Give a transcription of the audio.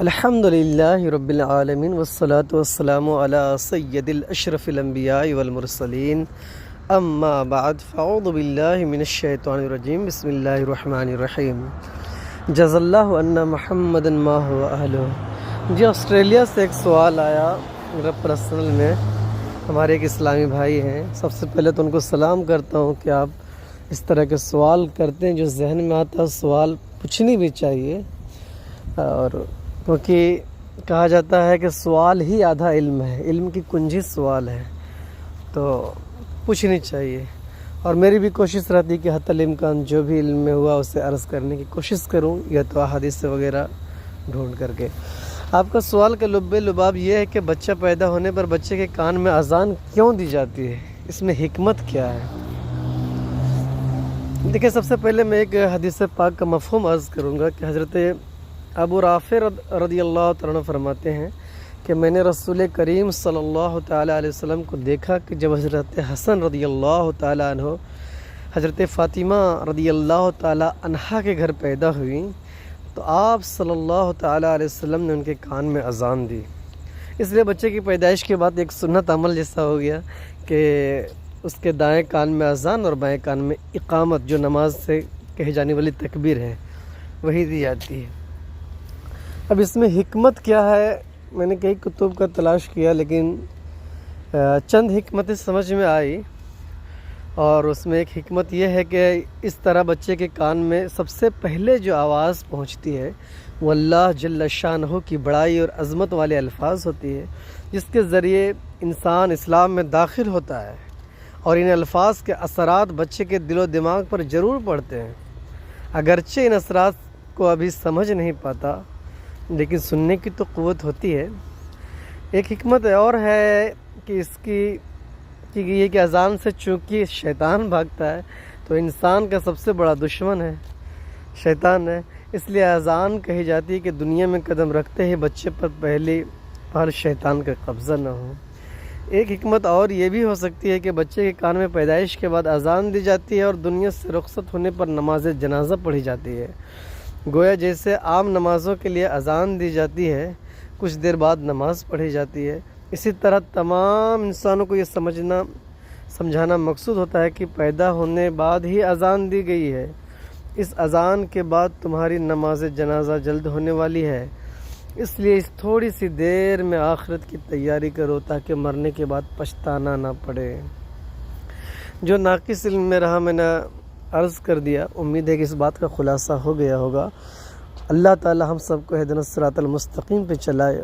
الحمدللہ رب العالمین والصلاة والسلام علی سید الاشرف الانبیاء والمرسلین اما بعد فاعوذ باللہ من الشیطان الرجیم بسم اللہ الرحمن الرحیم جزا اللہ عنا محمد ما هو اہلہ۔ جی آسٹریلیا سے ایک سوال آیا میرا پرسنل میں، ہمارے ایک اسلامی بھائی ہیں۔ سب سے پہلے تو ان کو سلام کرتا ہوں کہ آپ اس طرح کے سوال کرتے ہیں، جو ذہن میں آتا ہے سوال پوچھنی بھی چاہیے، اور کیونکہ کہا جاتا ہے کہ سوال ہی آدھا علم ہے، علم کی کنجی سوال ہے، تو پوچھنی چاہیے۔ اور میری بھی کوشش رہتی کہ حتی الامکان جو بھی علم میں ہوا اسے عرض کرنے کی کوشش کروں، یا تو احادیث وغیرہ ڈھونڈ کر کے۔ آپ کا سوال کا لب لباب یہ ہے کہ بچہ پیدا ہونے پر بچے کے کان میں اذان کیوں دی جاتی ہے، اس میں حکمت کیا ہے؟ دیکھیں، سب سے پہلے میں ایک حدیث پاک کا مفہوم عرض کروں گا کہ حضرت ابو رافع رضی اللہ تعالیٰ عنہ فرماتے ہیں کہ میں نے رسول کریم صلی اللہ تعالیٰ علیہ وسلم کو دیکھا کہ جب حضرت حسن رضی اللہ تعالیٰ عنہ حضرت فاطمہ رضی اللہ تعالیٰ عنہا کے گھر پیدا ہوئی تو آپ صلی اللہ تعالیٰ علیہ وسلم نے ان کے کان میں اذان دی۔ اس لیے بچے کی پیدائش کے بعد ایک سنت عمل جیسا ہو گیا کہ اس کے دائیں کان میں اذان اور بائیں کان میں اقامت، جو نماز سے کہی جانے والی تکبیر ہے، وہی دی جاتی ہے۔ اب اس میں حکمت کیا ہے، میں نے کئی کتب کا تلاش کیا، لیکن چند حکمتیں سمجھ میں آئی، اور اس میں ایک حکمت یہ ہے کہ اس طرح بچے کے کان میں سب سے پہلے جو آواز پہنچتی ہے وہ اللہ جل شانہ کی بڑائی اور عظمت والے الفاظ ہوتی ہے، جس کے ذریعے انسان اسلام میں داخل ہوتا ہے، اور ان الفاظ کے اثرات بچے کے دل و دماغ پر ضرور پڑتے ہیں، اگرچہ ان اثرات کو ابھی سمجھ نہیں پاتا، لیکن سننے کی تو قوت ہوتی ہے۔ ایک حکمت اور ہے کہ اس کی یہ کہ اذان سے چونکہ شیطان بھاگتا ہے، تو انسان کا سب سے بڑا دشمن ہے شیطان ہے، اس لیے اذان کہی جاتی ہے کہ دنیا میں قدم رکھتے ہی بچے پر پہلی بار شیطان کا قبضہ نہ ہو۔ ایک حکمت اور یہ بھی ہو سکتی ہے کہ بچے کے کان میں پیدائش کے بعد اذان دی جاتی ہے اور دنیا سے رخصت ہونے پر نماز جنازہ پڑھی جاتی ہے، گویا جیسے عام نمازوں کے لیے اذان دی جاتی ہے، کچھ دیر بعد نماز پڑھی جاتی ہے۔ اسی طرح تمام انسانوں کو یہ سمجھانا مقصود ہوتا ہے کہ پیدا ہونے بعد ہی اذان دی گئی ہے، اس اذان کے بعد تمہاری نماز جنازہ جلد ہونے والی ہے، اس لیے اس تھوڑی سی دیر میں آخرت کی تیاری کرو تاکہ مرنے کے بعد پچھتانا نہ پڑے۔ جو ناقص علم میں رہا میں نے عرض کر دیا، امید ہے کہ اس بات کا خلاصہ ہو گیا ہوگا۔ اللہ تعالی ہم سب کو اہدنا الصراط المستقیم پہ چلائے۔